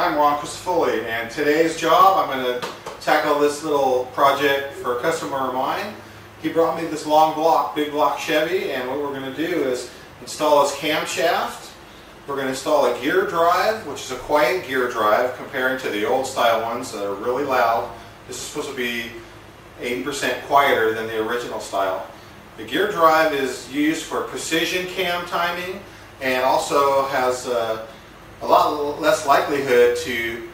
I'm Ron Crisafulli, and today's job I'm going to tackle this little project for a customer of mine. He brought me this long block, big block Chevy, and what we're going to do is install his camshaft. We're going to install a gear drive, which is a quiet gear drive comparing to the old style ones that are really loud. This is supposed to be 80% quieter than the original style. The gear drive is used for precision cam timing and also has a lot less likelihood to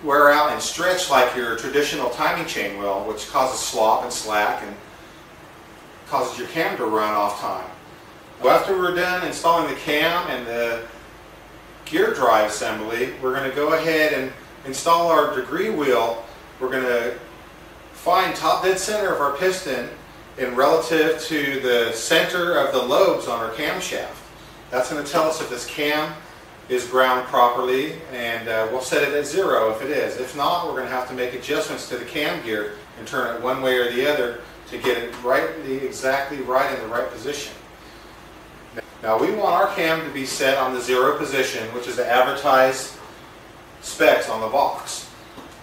wear out and stretch like your traditional timing chain will, which causes slop and slack and causes your cam to run off time. Well, after we're done installing the cam and the gear drive assembly, we're going to go ahead and install our degree wheel. We're going to find top dead center of our piston in relative to the center of the lobes on our camshaft. That's going to tell us if this cam is ground properly, and we'll set it at 0 if it is. If not, we're going to have to make adjustments to the cam gear and turn it one way or the other to get it exactly right in the right position. Now we want our cam to be set on the 0 position, which is the advertised specs on the box.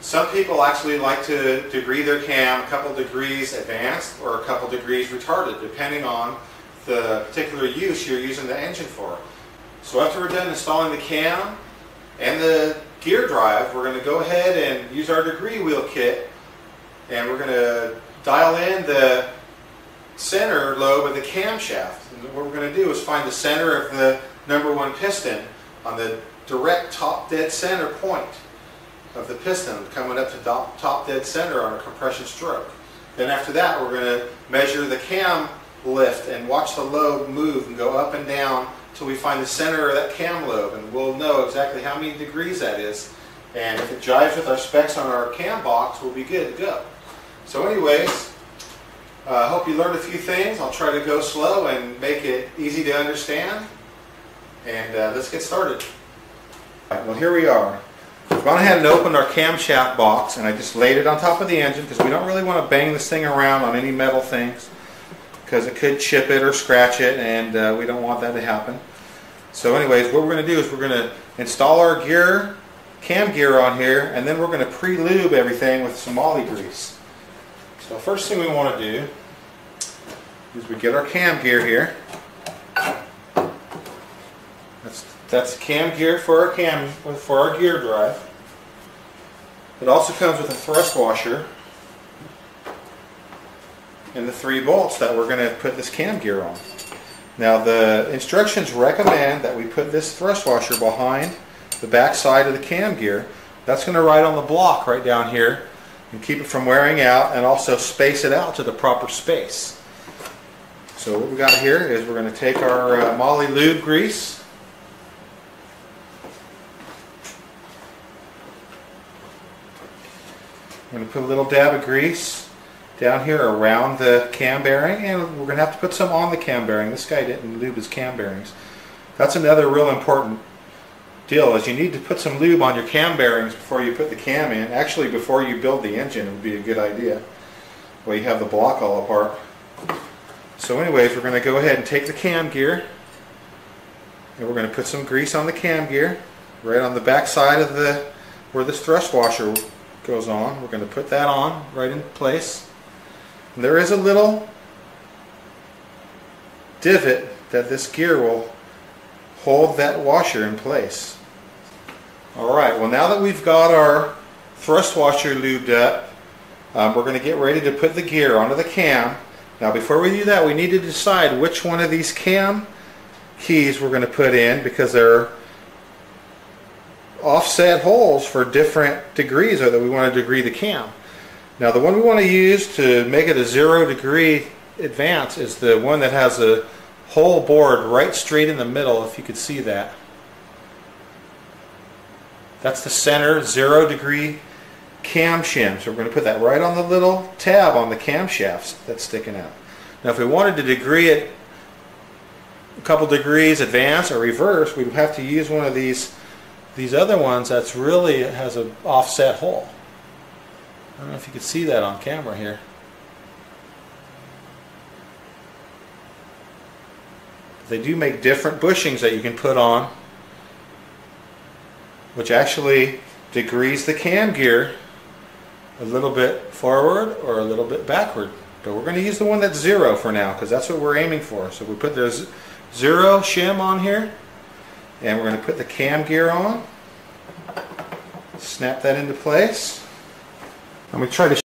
Some people actually like to degree their cam a couple degrees advanced or a couple degrees retarded, depending on the particular use you're using the engine for. So after we're done installing the cam and the gear drive, we're going to go ahead and use our degree wheel kit, and we're going to dial in the center lobe of the camshaft. And what we're going to do is find the center of the #1 piston on the direct top dead center point of the piston, coming up to top dead center on a compression stroke. Then after that, we're going to measure the cam lift and watch the lobe move and go up and down until we find the center of that cam lobe, and we'll know exactly how many degrees that is. And if it jives with our specs on our cam box, we'll be good to go. So anyways, I hope you learned a few things. I'll try to go slow and make it easy to understand. And let's get started. Right, well, here we are. We've gone ahead and opened our camshaft box, and I just laid it on top of the engine because we don't really want to bang this thing around on any metal things, because it could chip it or scratch it, and we don't want that to happen. So anyways, what we're going to do is we're going to install our cam gear on here, and then we're going to pre-lube everything with some moly grease. So first thing we want to do is we get our cam gear here. That's cam gear for our gear drive. It also comes with a thrust washer and the 3 bolts that we're going to put this cam gear on. Now the instructions recommend that we put this thrust washer behind the back side of the cam gear. That's going to ride on the block right down here and keep it from wearing out, and also space it out to the proper space. So what we got here is we're going to take our moly lube grease. We're going to put a little dab of grease down here around the cam bearing, and we're going to have to put some on the cam bearing. This guy didn't lube his cam bearings. That's another real important deal, is you need to put some lube on your cam bearings before you put the cam in. Actually, before you build the engine, it would be a good idea. Well, you have the block all apart. So anyways, we're going to go ahead and take the cam gear, and we're going to put some grease on the cam gear right on the back side of where this thrust washer goes on. We're going to put that on right in place. And there is a little divot that this gear will hold that washer in place. Alright, well, now that we've got our thrust washer lubed up, we're going to get ready to put the gear onto the cam. Now before we do that, we need to decide which one of these cam keys we're going to put in, because they're offset holes for different degrees, or that we want to degree the cam. Now the one we want to use to make it a 0 degree advance is the one that has a hole bored right straight in the middle, if you could see that. That's the center 0 degree cam shim. So we're going to put that right on the little tab on the camshaft that's sticking out. Now if we wanted to degree it a couple degrees advance or reverse, we'd have to use one of these other ones that's really has an offset hole. I don't know if you can see that on camera here. They do make different bushings that you can put on which actually degrees the cam gear a little bit forward or a little bit backward. But we're going to use the one that's 0 for now, because that's what we're aiming for. So we put the 0 shim on here, and we're going to put the cam gear on. Snap that into place. I'm going to try to